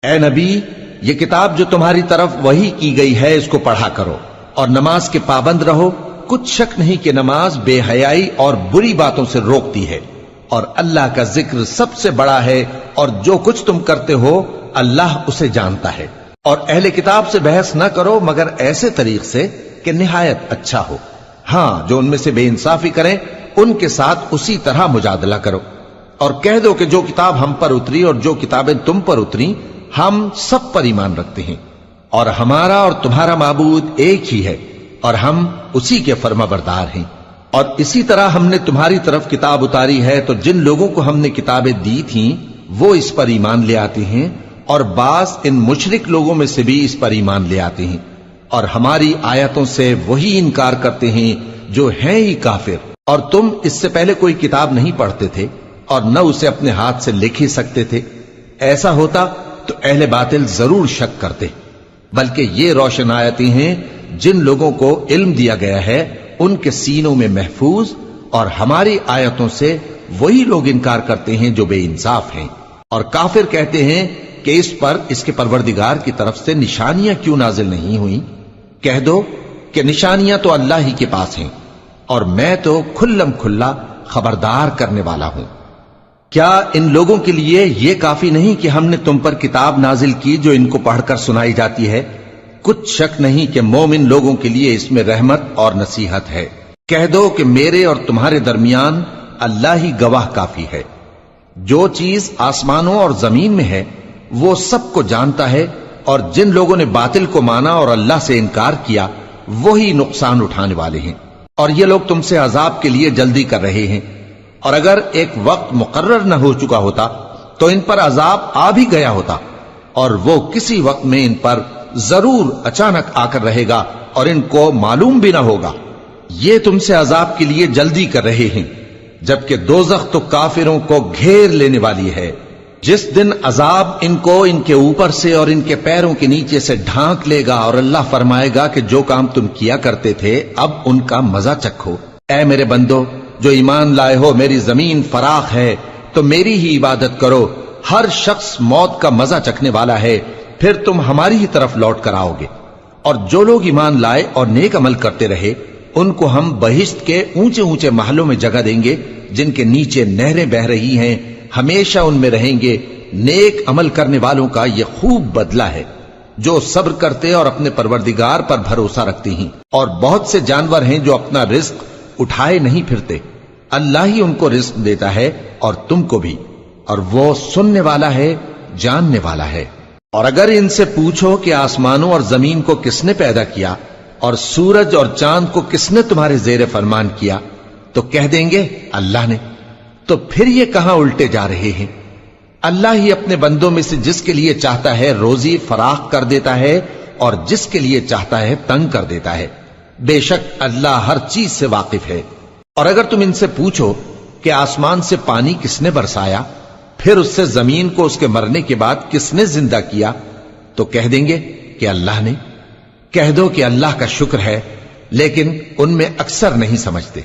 اے نبی، یہ کتاب جو تمہاری طرف وحی کی گئی ہے اس کو پڑھا کرو اور نماز کے پابند رہو۔ کچھ شک نہیں کہ نماز بے حیائی اور بری باتوں سے روکتی ہے، اور اللہ کا ذکر سب سے بڑا ہے، اور جو کچھ تم کرتے ہو اللہ اسے جانتا ہے۔ اور اہل کتاب سے بحث نہ کرو مگر ایسے طریق سے کہ نہایت اچھا ہو۔ ہاں، جو ان میں سے بے انصافی کریں ان کے ساتھ اسی طرح مجادلہ کرو، اور کہہ دو کہ جو کتاب ہم پر اتری اور جو کتابیں تم پر اتری ہم سب پر ایمان رکھتے ہیں، اور ہمارا اور تمہارا معبود ایک ہی ہے، اور ہم اسی کے فرما بردار ہیں۔ اور اسی طرح ہم نے تمہاری طرف کتاب اتاری ہے تو جن لوگوں کو ہم نے کتابیں دی تھیں وہ اس پر ایمان لے آتے ہیں، اور بعض ان مشرک لوگوں میں سے بھی اس پر ایمان لے آتے ہیں، اور ہماری آیتوں سے وہی انکار کرتے ہیں جو ہیں ہی کافر۔ اور تم اس سے پہلے کوئی کتاب نہیں پڑھتے تھے اور نہ اسے اپنے ہاتھ سے لکھ ہی سکتے تھے۔ ایسا ہوتا تو اہل باطل ضرور شک کرتے، بلکہ یہ روشن آیتیں ہیں جن لوگوں کو علم دیا گیا ہے ان کے سینوں میں محفوظ، اور ہماری آیتوں سے وہی لوگ انکار کرتے ہیں جو بے انصاف ہیں۔ اور کافر کہتے ہیں کہ اس پر اس کے پروردگار کی طرف سے نشانیاں کیوں نازل نہیں ہوئیں؟ کہہ دو کہ نشانیاں تو اللہ ہی کے پاس ہیں، اور میں تو کھلم کھلا خبردار کرنے والا ہوں۔ کیا ان لوگوں کے لیے یہ کافی نہیں کہ ہم نے تم پر کتاب نازل کی جو ان کو پڑھ کر سنائی جاتی ہے؟ کچھ شک نہیں کہ مومن لوگوں کے لیے اس میں رحمت اور نصیحت ہے۔ کہہ دو کہ میرے اور تمہارے درمیان اللہ ہی گواہ کافی ہے۔ جو چیز آسمانوں اور زمین میں ہے وہ سب کو جانتا ہے، اور جن لوگوں نے باطل کو مانا اور اللہ سے انکار کیا وہی نقصان اٹھانے والے ہیں۔ اور یہ لوگ تم سے عذاب کے لیے جلدی کر رہے ہیں، اور اگر ایک وقت مقرر نہ ہو چکا ہوتا تو ان پر عذاب آ بھی گیا ہوتا، اور وہ کسی وقت میں ان پر ضرور اچانک آ کر رہے گا اور ان کو معلوم بھی نہ ہوگا۔ یہ تم سے عذاب کے لیے جلدی کر رہے ہیں، جبکہ دوزخ تو کافروں کو گھیر لینے والی ہے۔ جس دن عذاب ان کو ان کے اوپر سے اور ان کے پیروں کے نیچے سے ڈھانک لے گا، اور اللہ فرمائے گا کہ جو کام تم کیا کرتے تھے اب ان کا مزہ چکھو۔ اے میرے بندو جو ایمان لائے ہو، میری زمین فراخ ہے تو میری ہی عبادت کرو۔ ہر شخص موت کا مزہ چکھنے والا ہے، پھر تم ہماری ہی طرف لوٹ کر آؤ گے۔ اور جو لوگ ایمان لائے اور نیک عمل کرتے رہے ان کو ہم بہشت کے اونچے اونچے محلوں میں جگہ دیں گے جن کے نیچے نہریں بہ رہی ہیں، ہمیشہ ان میں رہیں گے۔ نیک عمل کرنے والوں کا یہ خوب بدلہ ہے جو صبر کرتے اور اپنے پروردگار پر بھروسہ رکھتے ہیں۔ اور بہت سے جانور ہیں جو اپنا رزق اٹھائے نہیں پھرتے، اللہ ہی ان کو رزق دیتا ہے اور تم کو بھی، اور وہ سننے والا ہے، جاننے والا ہے۔ اور اگر ان سے پوچھو کہ آسمانوں اور زمین کو کس نے پیدا کیا اور سورج اور چاند کو کس نے تمہارے زیر فرمان کیا تو کہہ دیں گے اللہ نے۔ تو پھر یہ کہاں الٹے جا رہے ہیں؟ اللہ ہی اپنے بندوں میں سے جس کے لیے چاہتا ہے روزی فراخ کر دیتا ہے اور جس کے لیے چاہتا ہے تنگ کر دیتا ہے۔ بے شک اللہ ہر چیز سے واقف ہے۔ اور اگر تم ان سے پوچھو کہ آسمان سے پانی کس نے برسایا، پھر اس سے زمین کو اس کے مرنے کے بعد کس نے زندہ کیا تو کہہ دیں گے کہ اللہ نے۔ کہہ دو کہ اللہ کا شکر ہے، لیکن ان میں اکثر نہیں سمجھتے۔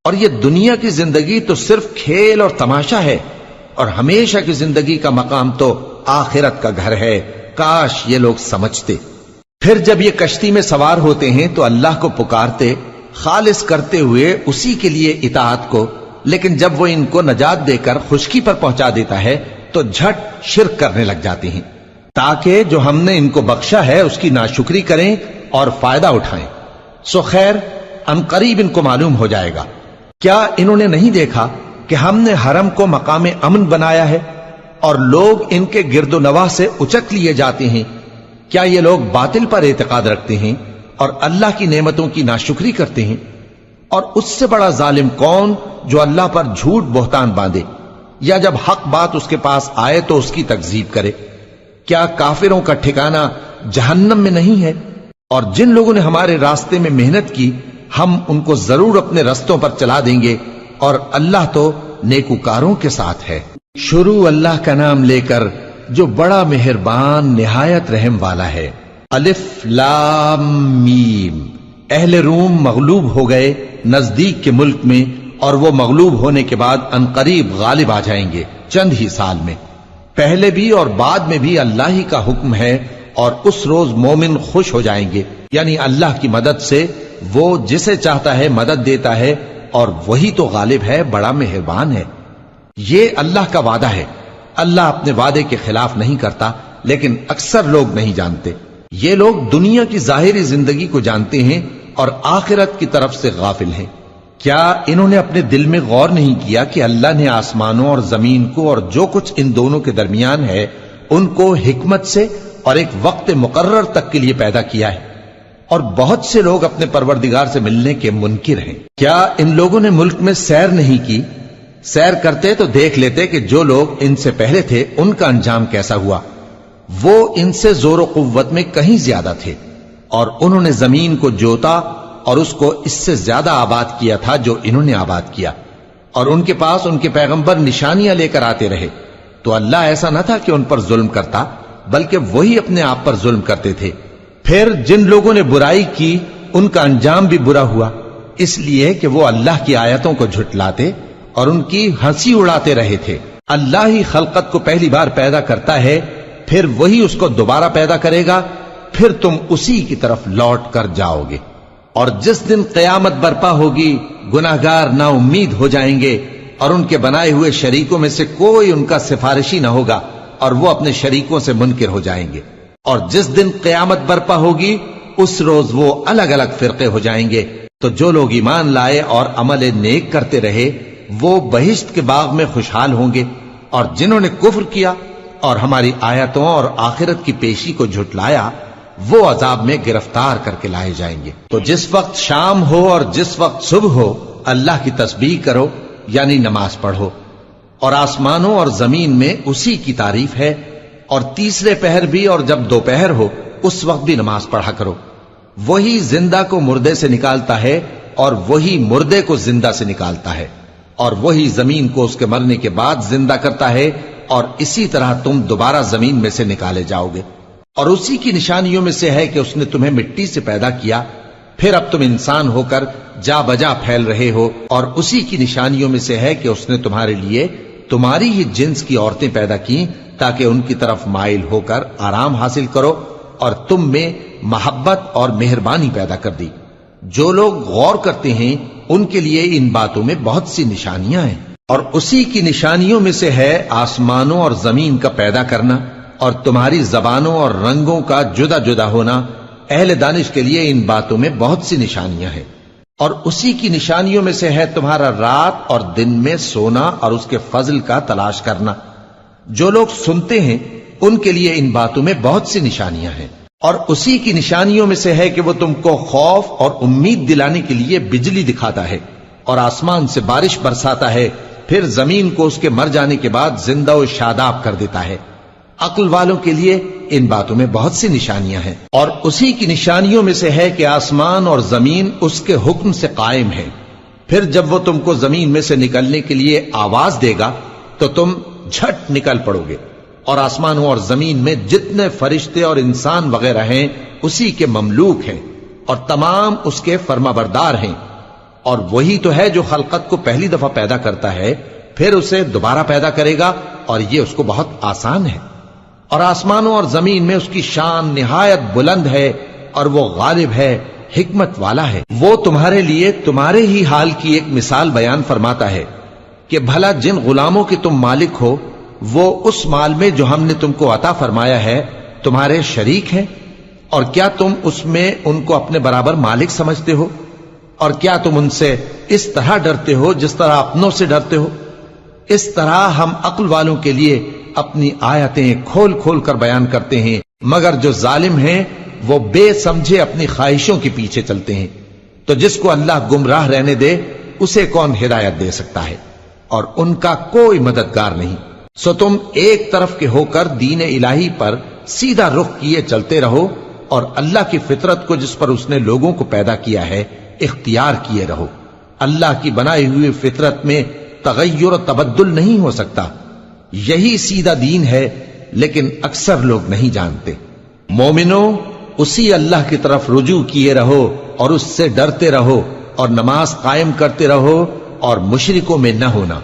اور یہ دنیا کی زندگی تو صرف کھیل اور تماشا ہے، اور ہمیشہ کی زندگی کا مقام تو آخرت کا گھر ہے۔ کاش یہ لوگ سمجھتے۔ پھر جب یہ کشتی میں سوار ہوتے ہیں تو اللہ کو پکارتے خالص کرتے ہوئے اسی کے لیے اطاعت کو، لیکن جب وہ ان کو نجات دے کر خشکی پر پہنچا دیتا ہے تو جھٹ شرک کرنے لگ جاتے ہیں، تاکہ جو ہم نے ان کو بخشا ہے اس کی ناشکری کریں اور فائدہ اٹھائیں۔ سو خیر ان قریب ان کو معلوم ہو جائے گا۔ کیا انہوں نے نہیں دیکھا کہ ہم نے حرم کو مقام امن بنایا ہے اور لوگ ان کے گرد و نواح سے اچک لیے جاتے ہیں؟ کیا یہ لوگ باطل پر اعتقاد رکھتے ہیں اور اللہ کی نعمتوں کی ناشکری کرتے ہیں؟ اور اس سے بڑا ظالم کون جو اللہ پر جھوٹ بہتان باندھے، یا جب حق بات اس کے پاس آئے تو اس کی تکذیب کرے؟ کیا کافروں کا ٹھکانہ جہنم میں نہیں ہے؟ اور جن لوگوں نے ہمارے راستے میں محنت کی ہم ان کو ضرور اپنے رستوں پر چلا دیں گے، اور اللہ تو نیکوکاروں کے ساتھ ہے۔ شروع اللہ کا نام لے کر جو بڑا مہربان نہایت رحم والا ہے۔ الف لام میم۔ اہل روم مغلوب ہو گئے نزدیک کے ملک میں، اور وہ مغلوب ہونے کے بعد ان قریب غالب آ جائیں گے چند ہی سال میں۔ پہلے بھی اور بعد میں بھی اللہ ہی کا حکم ہے، اور اس روز مومن خوش ہو جائیں گے، یعنی اللہ کی مدد سے وہ جسے چاہتا ہے مدد دیتا ہے، اور وہی تو غالب ہے، بڑا مہربان ہے۔ یہ اللہ کا وعدہ ہے، اللہ اپنے وعدے کے خلاف نہیں کرتا، لیکن اکثر لوگ نہیں جانتے۔ یہ لوگ دنیا کی ظاہری زندگی کو جانتے ہیں اور آخرت کی طرف سے غافل ہیں۔ کیا انہوں نے اپنے دل میں غور نہیں کیا کہ اللہ نے آسمانوں اور زمین کو اور جو کچھ ان دونوں کے درمیان ہے ان کو حکمت سے اور ایک وقت مقرر تک کے لیے پیدا کیا ہے، اور بہت سے لوگ اپنے پروردگار سے ملنے کے منکر ہیں۔ کیا ان لوگوں نے ملک میں سیر نہیں کی؟ سیر کرتے تو دیکھ لیتے کہ جو لوگ ان سے پہلے تھے ان کا انجام کیسا ہوا۔ وہ ان سے زور و قوت میں کہیں زیادہ تھے، اور انہوں نے زمین کو جوتا اور اس کو اس سے زیادہ آباد کیا تھا جو انہوں نے آباد کیا، اور ان کے پاس ان کے پیغمبر نشانیاں لے کر آتے رہے، تو اللہ ایسا نہ تھا کہ ان پر ظلم کرتا، بلکہ وہی اپنے آپ پر ظلم کرتے تھے۔ پھر جن لوگوں نے برائی کی ان کا انجام بھی برا ہوا، اس لیے کہ وہ اللہ کی آیتوں کو جھٹلاتے اور ان کی ہنسی اڑاتے رہے تھے۔ اللہ ہی خلقت کو پہلی بار پیدا کرتا ہے، پھر وہی اس کو دوبارہ پیدا کرے گا، پھر تم اسی کی طرف لوٹ کر جاؤ گے۔ اور جس دن قیامت برپا ہوگی گناہگار نا امید ہو جائیں گے، اور ان کے بنائے ہوئے شریکوں میں سے کوئی ان کا سفارشی نہ ہوگا، اور وہ اپنے شریکوں سے منکر ہو جائیں گے۔ اور جس دن قیامت برپا ہوگی اس روز وہ الگ الگ فرقے ہو جائیں گے، تو جو لوگ ایمان لائے اور عمل نیک کرتے رہے وہ بہشت کے باغ میں خوشحال ہوں گے، اور جنہوں نے کفر کیا اور ہماری آیتوں اور آخرت کی پیشی کو جھٹلایا وہ عذاب میں گرفتار کر کے لائے جائیں گے۔ تو جس وقت شام ہو اور جس وقت صبح ہو اللہ کی تسبیح کرو، یعنی نماز پڑھو، اور آسمانوں اور زمین میں اسی کی تعریف ہے، اور تیسرے پہر بھی اور جب دوپہر ہو اس وقت بھی نماز پڑھا کرو۔ وہی زندہ کو مردے سے نکالتا ہے اور وہی مردے کو زندہ سے نکالتا ہے، اور وہی زمین کو اس کے مرنے کے بعد زندہ کرتا ہے، اور اسی طرح تم دوبارہ زمین میں سے نکالے جاؤ گے۔ اور اسی کی نشانیوں میں سے ہے کہ اس نے تمہیں مٹی سے پیدا کیا، پھر اب تم انسان ہو کر جا بجا پھیل رہے ہو، اور اسی کی نشانیوں میں سے ہے کہ اس نے تمہارے لیے تمہاری ہی جنس کی عورتیں پیدا کی تاکہ ان کی طرف مائل ہو کر آرام حاصل کرو، اور تم میں محبت اور مہربانی پیدا کر دی۔ جو لوگ غور کرتے ہیں ان کے لیے ان باتوں میں بہت سی نشانیاں ہیں۔ اور اسی کی نشانیوں میں سے ہے آسمانوں اور زمین کا پیدا کرنا، اور تمہاری زبانوں اور رنگوں کا جدا جدا ہونا۔ اہل دانش کے لیے ان باتوں میں بہت سی نشانیاں ہیں۔ اور اسی کی نشانیوں میں سے ہے تمہارا رات اور دن میں سونا اور اس کے فضل کا تلاش کرنا۔ جو لوگ سنتے ہیں ان کے لیے ان باتوں میں بہت سی نشانیاں ہیں۔ اور اسی کی نشانیوں میں سے ہے کہ وہ تم کو خوف اور امید دلانے کے لیے بجلی دکھاتا ہے، اور آسمان سے بارش برساتا ہے، پھر زمین کو اس کے مر جانے کے بعد زندہ و شاداب کر دیتا ہے۔ عقل والوں کے لیے ان باتوں میں بہت سی نشانیاں ہیں۔ اور اسی کی نشانیوں میں سے ہے کہ آسمان اور زمین اس کے حکم سے قائم ہے، پھر جب وہ تم کو زمین میں سے نکلنے کے لیے آواز دے گا تو تم جھٹ نکل پڑو گے۔ اور آسمانوں اور زمین میں جتنے فرشتے اور انسان وغیرہ ہیں اسی کے مملوک ہیں، اور تمام اس کے فرما بردار ہیں۔ اور وہی تو ہے جو خلقت کو پہلی دفعہ پیدا کرتا ہے، پھر اسے دوبارہ پیدا کرے گا، اور یہ اس کو بہت آسان ہے۔ اور آسمانوں اور زمین میں اس کی شان نہایت بلند ہے، اور وہ غالب ہے، حکمت والا ہے۔ وہ تمہارے لیے تمہارے ہی حال کی ایک مثال بیان فرماتا ہے کہ بھلا جن غلاموں کے تم مالک ہو وہ اس مال میں جو ہم نے تم کو عطا فرمایا ہے تمہارے شریک ہیں، اور کیا تم اس میں ان کو اپنے برابر مالک سمجھتے ہو؟ اور کیا تم ان سے اس طرح ڈرتے ہو جس طرح اپنوں سے ڈرتے ہو؟ اس طرح ہم عقل والوں کے لیے اپنی آیتیں کھول کھول کر بیان کرتے ہیں، مگر جو ظالم ہیں وہ بے سمجھے اپنی خواہشوں کے پیچھے چلتے ہیں۔ تو جس کو اللہ گمراہ رہنے دے اسے کون ہدایت دے سکتا ہے، اور ان کا کوئی مددگار نہیں۔ سو تم ایک طرف کے ہو کر دین الہی پر سیدھا رخ کیے چلتے رہو، اور اللہ کی فطرت کو جس پر اس نے لوگوں کو پیدا کیا ہے اختیار کیے رہو۔ اللہ کی بنائی ہوئی فطرت میں تغیر و تبدل نہیں ہو سکتا، یہی سیدھا دین ہے، لیکن اکثر لوگ نہیں جانتے۔ مومنوں، اسی اللہ کی طرف رجوع کیے رہو اور اس سے ڈرتے رہو، اور نماز قائم کرتے رہو، اور مشرکوں میں نہ ہونا،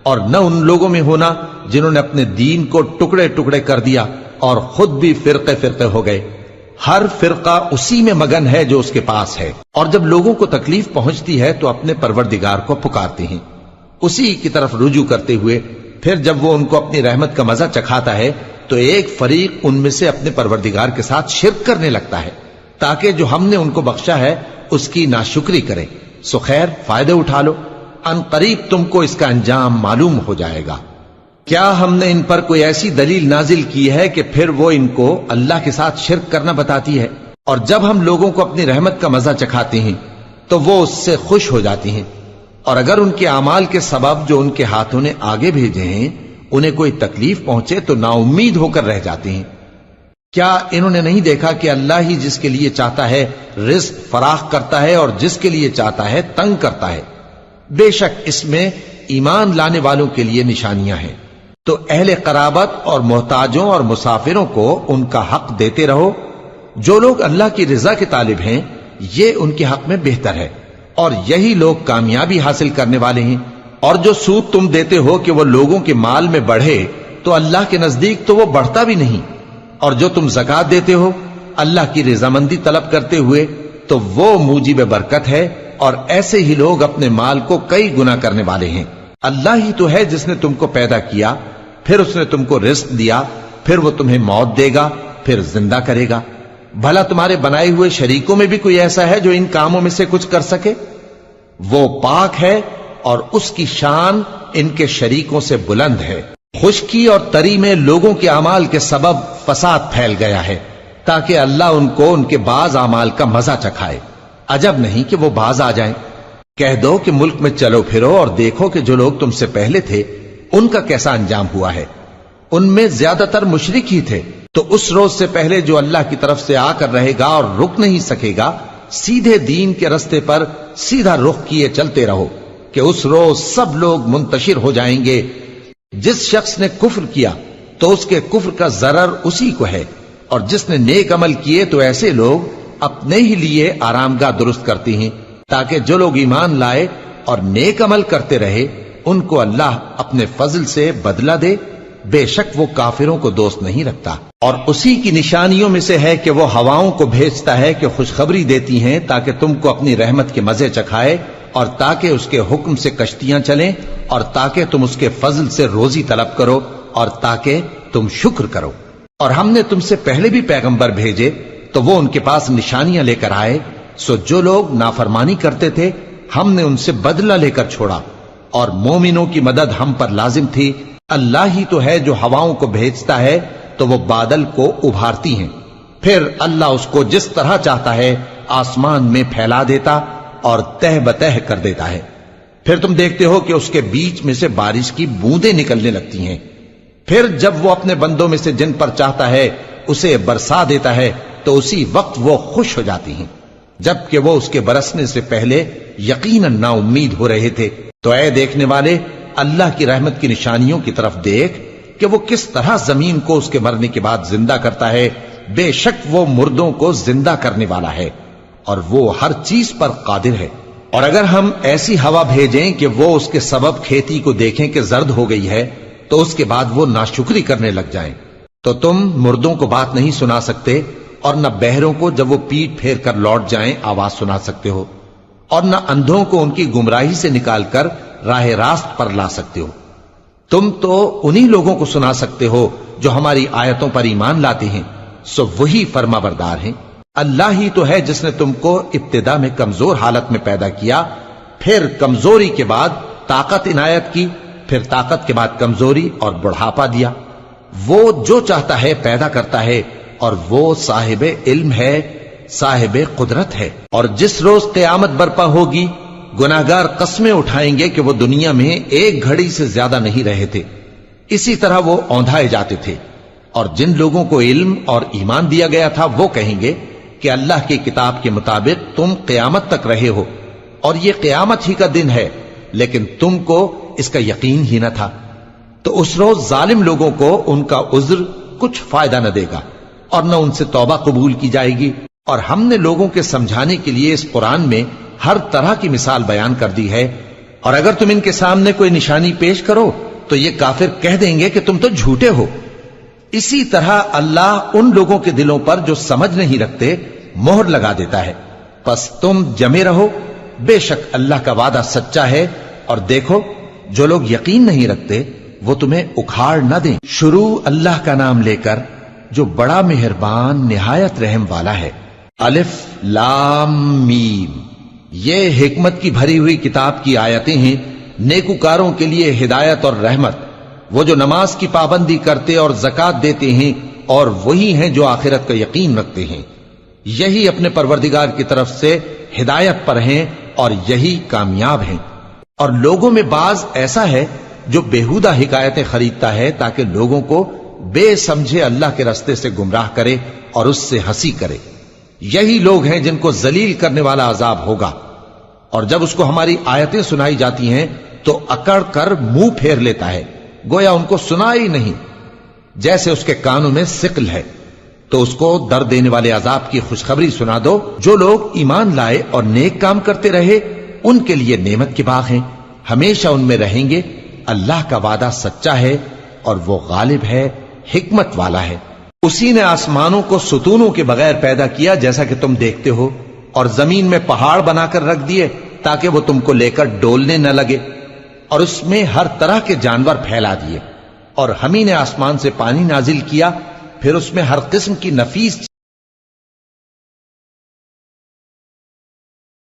اور نہ ان لوگوں میں ہونا جنہوں نے اپنے دین کو ٹکڑے ٹکڑے کر دیا اور خود بھی فرقے فرقے ہو گئے۔ ہر فرقہ اسی میں مگن ہے جو اس کے پاس ہے، اور جب لوگوں کو تکلیف پہنچتی ہے تو اپنے پروردگار کو پکارتے ہیں، اسی کی طرف رجوع کرتے ہوئے پھر جب وہ ان کو اپنی رحمت کا مزہ چکھاتا ہے تو ایک فریق ان میں سے اپنے پروردگار کے ساتھ شرک کرنے لگتا ہے تاکہ جو ہم نے ان کو بخشا ہے اس کی ناشکری کریں۔ سو خیر، فائدے اٹھا لو، ان قریب تم کو اس کا انجام معلوم ہو جائے گا۔ کیا ہم نے ان پر کوئی ایسی دلیل نازل کی ہے کہ پھر وہ ان کو اللہ کے ساتھ شرک کرنا بتاتی ہے؟ اور جب ہم لوگوں کو اپنی رحمت کا مزہ چکھاتے ہیں تو وہ اس سے خوش ہو جاتی ہیں، اور اگر ان کے اعمال کے سبب جو ان کے ہاتھوں نے آگے بھیجے ہیں انہیں کوئی تکلیف پہنچے تو نا امید ہو کر رہ جاتے ہیں۔ کیا انہوں نے نہیں دیکھا کہ اللہ ہی جس کے لیے چاہتا ہے رزق فراخ کرتا ہے اور جس کے لیے چاہتا ہے تنگ کرتا ہے؟ بے شک اس میں ایمان لانے والوں کے لیے نشانیاں ہیں۔ تو اہل قرابت اور محتاجوں اور مسافروں کو ان کا حق دیتے رہو۔ جو لوگ اللہ کی رضا کے طالب ہیں یہ ان کے حق میں بہتر ہے، اور یہی لوگ کامیابی حاصل کرنے والے ہیں۔ اور جو سود تم دیتے ہو کہ وہ لوگوں کے مال میں بڑھے تو اللہ کے نزدیک تو وہ بڑھتا بھی نہیں، اور جو تم زکوٰۃ دیتے ہو اللہ کی رضامندی طلب کرتے ہوئے تو وہ موجب برکت ہے، اور ایسے ہی لوگ اپنے مال کو کئی گنا کرنے والے ہیں۔ اللہ ہی تو ہے جس نے تم کو پیدا کیا، پھر اس نے تم کو رزق دیا، پھر وہ تمہیں موت دے گا، پھر زندہ کرے گا۔ بھلا تمہارے بنائے ہوئے شریکوں میں بھی کوئی ایسا ہے جو ان کاموں میں سے کچھ کر سکے؟ وہ پاک ہے اور اس کی شان ان کے شریکوں سے بلند ہے۔ خشکی اور تری میں لوگوں کے اعمال کے سبب فساد پھیل گیا ہے تاکہ اللہ ان کو ان کے بعض اعمال کا مزہ چکھائے۔ عجب نہیں کہ وہ باز آ جائیں۔ کہہ دو کہ ملک میں چلو پھرو اور دیکھو کہ جو لوگ تم سے پہلے تھے ان کا کیسا انجام ہوا ہے۔ ان میں زیادہ تر مشرک ہی تھے، تو اس روز سے پہلے جو اللہ کی طرف سے آ کر رہے گا اور رک نہیں سکے گا، سیدھے دین کے رستے پر سیدھا رخ کیے چلتے رہو کہ اس روز سب لوگ منتشر ہو جائیں گے۔ جس شخص نے کفر کیا تو اس کے کفر کا ضرر اسی کو ہے، اور جس نے نیک عمل کیے تو ایسے لوگ اپنے ہی لیے آرام گاہ درست کرتے ہیں تاکہ جو لوگ ایمان لائے اور نیک عمل کرتے رہے ان کو اللہ اپنے فضل سے بدلہ دے۔ بے شک وہ کافروں کو دوست نہیں رکھتا۔ اور اسی کی نشانیوں میں سے ہے کہ وہ ہواؤں کو بھیجتا ہے کہ خوشخبری دیتی ہیں تاکہ تم کو اپنی رحمت کے مزے چکھائے، اور تاکہ اس کے حکم سے کشتیاں چلیں، اور تاکہ تم اس کے فضل سے روزی طلب کرو، اور تاکہ تم شکر کرو۔ اور ہم نے تم سے پہلے بھی پیغمبر بھیجے تو وہ ان کے پاس نشانیاں لے کر آئے، سو جو لوگ نافرمانی کرتے تھے ہم نے ان سے بدلہ لے کر چھوڑا، اور مومنوں کی مدد ہم پر لازم تھی۔ اللہ ہی تو ہے جو ہواؤں کو بھیجتا ہے تو وہ بادل کو ابھارتی ہیں، پھر اللہ اس کو جس طرح چاہتا ہے آسمان میں پھیلا دیتا اور تہ بتہ کر دیتا ہے۔ پھر تم دیکھتے ہو کہ اس کے بیچ میں سے بارش کی بوندیں نکلنے لگتی ہیں، پھر جب وہ اپنے بندوں میں سے جن پر چاہتا ہے اسے برسا دیتا ہے تو اسی وقت وہ خوش ہو جاتی ہیں، جبکہ وہ اس کے برسنے سے پہلے یقیناً نا امید ہو رہے تھے۔ تو اے دیکھنے والے، اللہ کی رحمت کی نشانیوں کی طرف دیکھ کہ وہ کس طرح زمین کو اس کے مرنے کے بعد زندہ کرتا ہے۔ بے شک وہ مردوں کو زندہ کرنے والا ہے اور وہ ہر چیز پر قادر ہے۔ اور اگر ہم ایسی ہوا بھیجیں کہ وہ اس کے سبب کھیتی کو دیکھیں کہ زرد ہو گئی ہے تو اس کے بعد وہ ناشکری کرنے لگ جائیں، تو تم مردوں کو بات نہیں سنا سکتے، اور نہ بہروں کو جب وہ پیٹ پھیر کر لوٹ جائیں آواز سنا سکتے ہو، اور نہ اندھوں کو ان کی گمراہی سے نکال کر راہ راست پر لا سکتے ہو۔ تم تو انہی لوگوں کو سنا سکتے ہو جو ہماری آیتوں پر ایمان لاتے ہیں، سو وہی فرما بردار ہیں۔ اللہ ہی تو ہے جس نے تم کو ابتدا میں کمزور حالت میں پیدا کیا، پھر کمزوری کے بعد طاقت عنایت کی، پھر طاقت کے بعد کمزوری اور بڑھاپا دیا۔ وہ جو چاہتا ہے پیدا کرتا ہے، اور وہ صاحب علم ہے، صاحب قدرت ہے۔ اور جس روز قیامت برپا ہوگی گناہگار قسمیں اٹھائیں گے کہ وہ دنیا میں ایک گھڑی سے زیادہ نہیں رہے تھے، اسی طرح وہ اوندھائے جاتے تھے۔ اور جن لوگوں کو علم اور ایمان دیا گیا تھا وہ کہیں گے کہ اللہ کی کتاب کے مطابق تم قیامت تک رہے ہو، اور یہ قیامت ہی کا دن ہے، لیکن تم کو اس کا یقین ہی نہ تھا۔ تو اس روز ظالم لوگوں کو ان کا عذر کچھ فائدہ نہ دے گا، اور نہ ان سے توبہ قبول کی جائے گی۔ اور ہم نے لوگوں کے سمجھانے کے لیے اس قرآن میں ہر طرح کی مثال بیان کر دی ہے، اور اگر تم ان کے سامنے کوئی نشانی پیش کرو تو یہ کافر کہہ دیں گے کہ تم تو جھوٹے ہو۔ اسی طرح اللہ ان لوگوں کے دلوں پر جو سمجھ نہیں رکھتے مہر لگا دیتا ہے۔ پس تم جمے رہو، بے شک اللہ کا وعدہ سچا ہے، اور دیکھو جو لوگ یقین نہیں رکھتے وہ تمہیں اکھاڑ نہ دیں۔ شروع اللہ کا نام لے کر جو بڑا مہربان نہایت رحم والا ہے۔ الف لام میم، یہ حکمت کی بھری ہوئی کتاب کی آیتیں ہیں، نیکوکاروں کے لیے ہدایت اور رحمت، وہ جو نماز کی پابندی کرتے اور زکات دیتے ہیں، اور وہی ہیں جو آخرت کا یقین رکھتے ہیں، یہی اپنے پروردگار کی طرف سے ہدایت پر ہیں اور یہی کامیاب ہیں۔ اور لوگوں میں بعض ایسا ہے جو بیہودہ حکایتیں خریدتا ہے تاکہ لوگوں کو بے سمجھے اللہ کے رستے سے گمراہ کرے اور اس سے ہنسی کرے۔ یہی لوگ ہیں جن کو ذلیل کرنے والا عذاب ہوگا، اور جب اس کو ہماری آیتیں سنائی جاتی ہیں تو اکڑ کر منہ پھیر لیتا ہے، گویا ان کو سنا ہی نہیں، جیسے اس کے کانوں میں ثقل ہے۔ تو اس کو درد دینے والے عذاب کی خوشخبری سنا دو۔ جو لوگ ایمان لائے اور نیک کام کرتے رہے ان کے لیے نعمت کے باغ ہیں، ہمیشہ ان میں رہیں گے۔ اللہ کا وعدہ سچا ہے اور وہ غالب ہے، حکمت والا ہے۔ اسی نے آسمانوں کو ستونوں کے بغیر پیدا کیا جیسا کہ تم دیکھتے ہو، اور زمین میں پہاڑ بنا کر رکھ دیے تاکہ وہ تم کو لے کر ڈولنے نہ لگے، اور اس میں ہر طرح کے جانور پھیلا دیے۔ اور ہم ہی نے آسمان سے پانی نازل کیا، پھر اس میں ہر قسم کی نفیس